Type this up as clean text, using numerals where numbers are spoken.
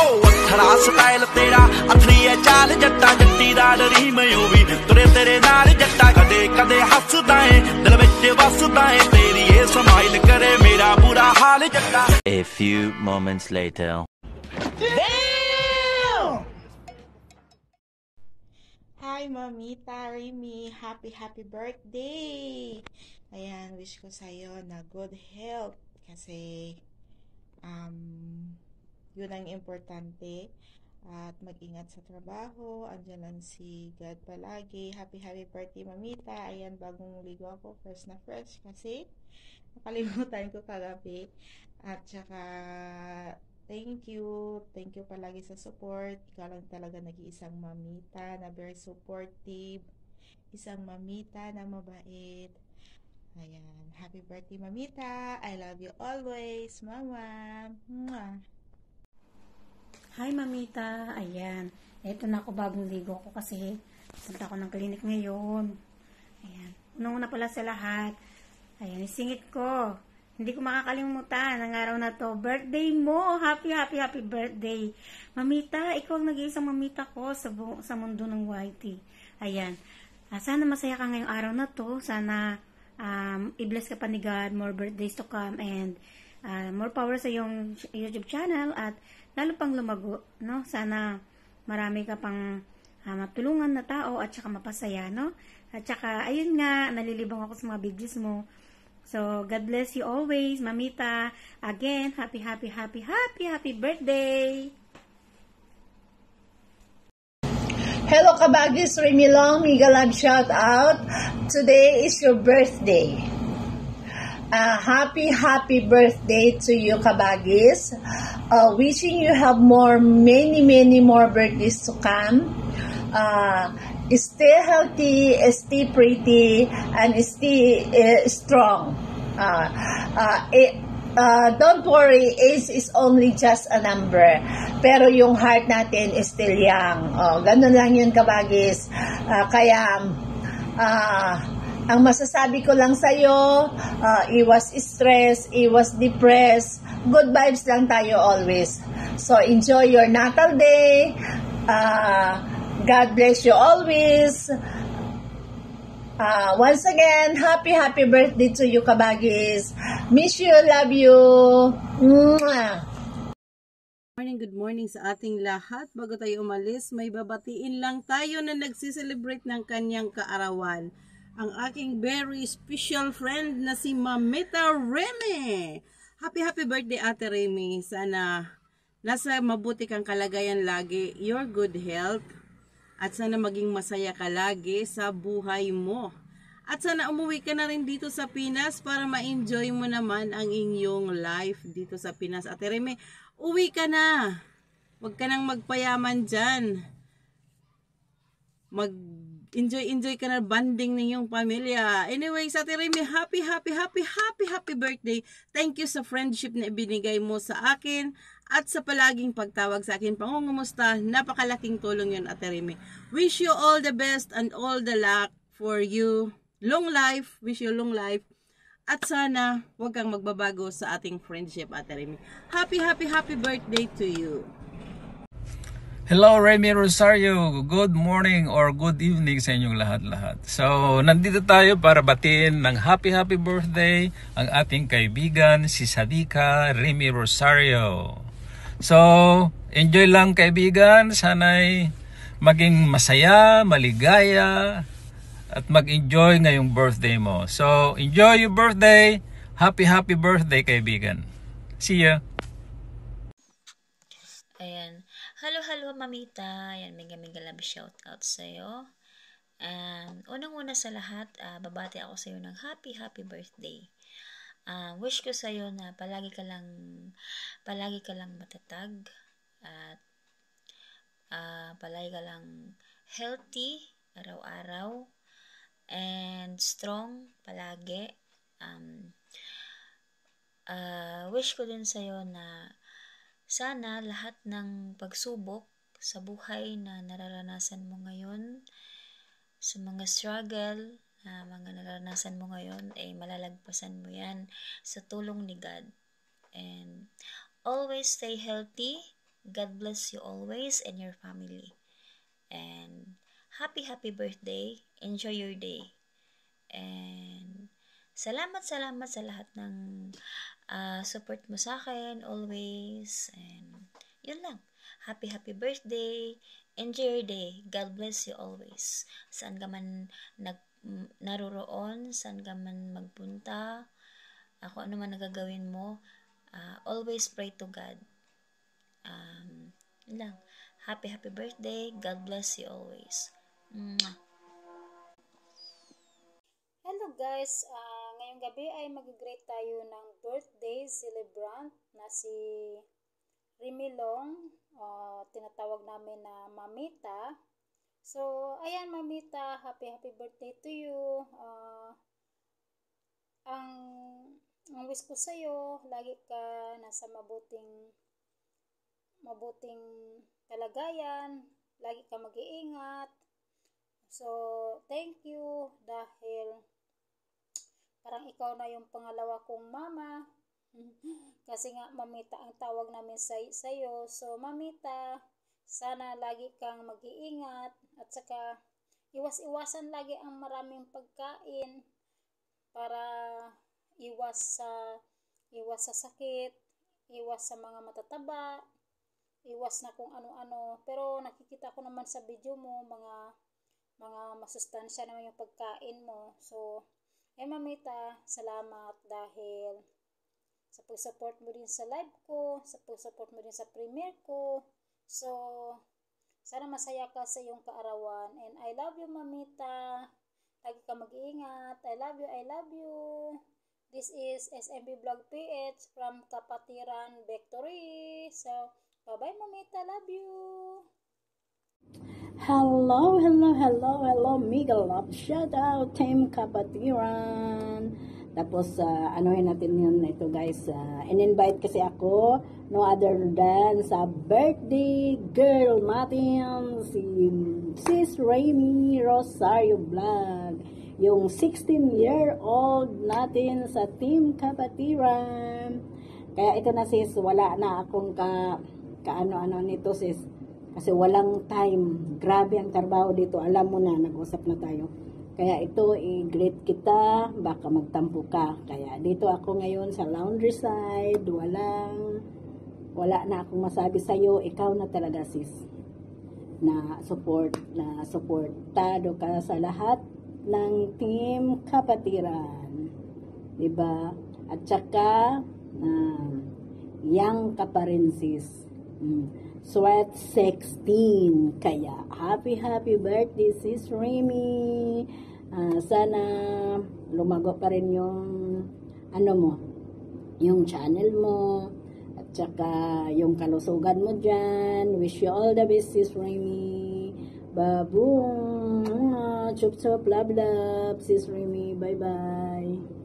अथरा स्टाइल तेरा अथरी है चाल जट्टा जट्टी दा डरी मैं भी तुरे तेरे नाल जट्टा कदे कदे हसदा है दिल विच वसदा है तेरी ये स्माइल करे मेरा बुरा हाल जट्टा. A few moments later. Hi, Mamita Remy. Happy birthday! Ayan, wish ko sa'yo na good health. Kasi, yun ang importante. At mag-ingat sa trabaho. Andiyan lang si God palagi. Happy birthday, Mamita. Ayan, bagong ligo ako. Fresh na fresh. Kasi, nakalimutan ko kagabi. At saka, thank you palagi sa support. Ikaw lang talaga nag-iisang mamita na very supportive. Isang mamita na mabait. Ayan. Happy birthday, Mamita. I love you always, Mama. Mwah. Hi, Mamita. Ayan. Ito na ako, bagong ligo ko kasi punta ako ng klinik ngayon. Ayan. Unang-una pala sa lahat. Ayan, isingit ko. Hindi ko makakalimutan ang araw na to. Birthday mo! Happy birthday! Mamita, ikaw ang nag-iisang mamita ko sa mundo ng YT. Ayan. Sana masaya ka ngayong araw na to. Sana i-bless ka pa ni God. More birthdays to come. And more power sa iyong YouTube channel. At lalo pang lumago. No? Sana marami ka pang matulungan na tao. At saka mapasaya. No? At saka, ayun nga, nalilibang ako sa mga videos mo. So, God bless you always, Mamita. Again, happy birthday! Hello, Kabagis. Remy Long, Mega Love shout out. Today is your birthday. Happy birthday to you, Kabagis. Wishing you have many more birthdays to come. Stay healthy, stay pretty, and stay strong. Don't worry, age is only just a number. Pero yung heart natin is still young. Ganun lang yun, Kabagis. Kaya, ang masasabi ko lang sa'yo, iwas stress, iwas depressed. Good vibes lang tayo always. So, enjoy your natal day. God bless you always. Once again, happy birthday to you, Kabagis. Miss you, love you. Mwah. Good morning sa ating lahat. Bago tayo umalis, may babatiin lang tayo na nagsiselebrate ng kanyang kaarawan. Ang aking very special friend na si Mamita Remy. Happy birthday, Ate Remy. Sana nasa mabuti kang kalagayan lagi. Your good health. At sana maging masaya ka lagi sa buhay mo. At sana umuwi ka na rin dito sa Pinas para ma-enjoy mo naman ang inyong life dito sa Pinas. Ate Remy, uwi ka na. Huwag ka nang magpayaman dyan. Mag-enjoy ka na, banding ng iyong pamilya. Anyways, Ate Remy, happy birthday. Thank you sa friendship na ibinigay mo sa akin. At sa palaging pagtawag sa akin, pangungumusta, napakalaking tulong yun, Ate Remy. Wish you all the best and all the luck for you. Long life, wish you long life. At sana, huwag kang magbabago sa ating friendship, Ate Remy. Happy birthday to you. Hello, Remy Rosario. Good morning or good evening sa inyong lahat-lahat. So, nandito tayo para batiin ng happy birthday ang ating kaibigan, si Sadika Remy Rosario. So, enjoy lang, kaibigan. Sana'y maging masaya, maligaya, at mag-enjoy ngayong birthday mo. So, enjoy your birthday. Happy birthday, kaibigan. See ya. Ayan. Hello, Mamita. Ayan, mega love shout out sa'yo. Unang-una sa lahat, babati ako sa'yo ng happy birthday. Wish ko sa'yo na palagi ka lang matatag at palagi ka lang healthy araw-araw and strong palagi. Wish ko din sa'yo na sana lahat ng pagsubok sa buhay na nararanasan mo ngayon, sa mga struggle na mga nararanasan mo ngayon, malalagpasan mo yan sa tulong ni God. And always stay healthy, God bless you always and your family. And happy birthday. Enjoy your day. And salamat sa lahat ng support mo sa akin always. And yun lang. Happy birthday. Enjoy your day. God bless you always. Saan ka man naroroon, saan ka man magpunta, ako ano man nagagawin mo, always pray to God. Yun lang. Happy birthday. God bless you always. Mwah. Hello guys, ngayong gabi ay mag-greet tayo ng birthday celebrant na si Rimilong, tinatawag namin na Mamita. So, ayan Mamita, happy birthday to you. Ang wish ko sa'yo, lagi ka nasa mabuting kalagayan, lagi ka mag-iingat. So, thank you dahil parang ikaw na yung pangalawa kong mama. Kasi nga, Mamita ang tawag namin sa'yo. So, Mamita, sana lagi kang mag-iingat at saka iwas-iwasan lagi ang maraming pagkain para iwas sa sakit, iwas sa mga matataba, iwas na kung ano-ano. Pero nakikita ko naman sa video mo, mga masustansya naman yung pagkain mo. So, Mamita, salamat dahil sa pag-support mo din sa live ko, sa pag-support mo din sa premiere ko. So, sana masaya ka sa iyong kaarawan. And I love you, Mamita. Lagi ka mag-iingat. I love you. This is SMB Vlog PH from Kapatiran Victory. So, bye-bye, Mamita. Love you. Hello, Mega Love. Shout out, Team Kapatiran. Tapos, anuhin natin yun ito guys. In-invite kasi ako, no other than sa birthday girl natin, si Sis Raimi Rosario Vlog. Yung 16-year-old natin sa Team Kapatiran. Kaya ito na sis, wala na akong kaano-ano nito sis. Kasi walang time. Grabe ang trabaho dito. Alam mo na, nag-usap na tayo. Kaya ito, i-greet kita, baka magtampo ka. Kaya dito ako ngayon sa laundry side. Wala na akong masabi sa'yo. Ikaw na talaga sis. Na supportado ka sa lahat ng Team Kapatiran. Diba? At saka, young ka pa rin sis. Sweat 16. Kaya, happy birthday, Sis Remy. Sana lumago pa rin yung yung channel mo. At saka, yung kalusugan mo dyan. Wish you all the best, Sis Remy. Baboom. Chup, love, Sis Remy. Bye-bye.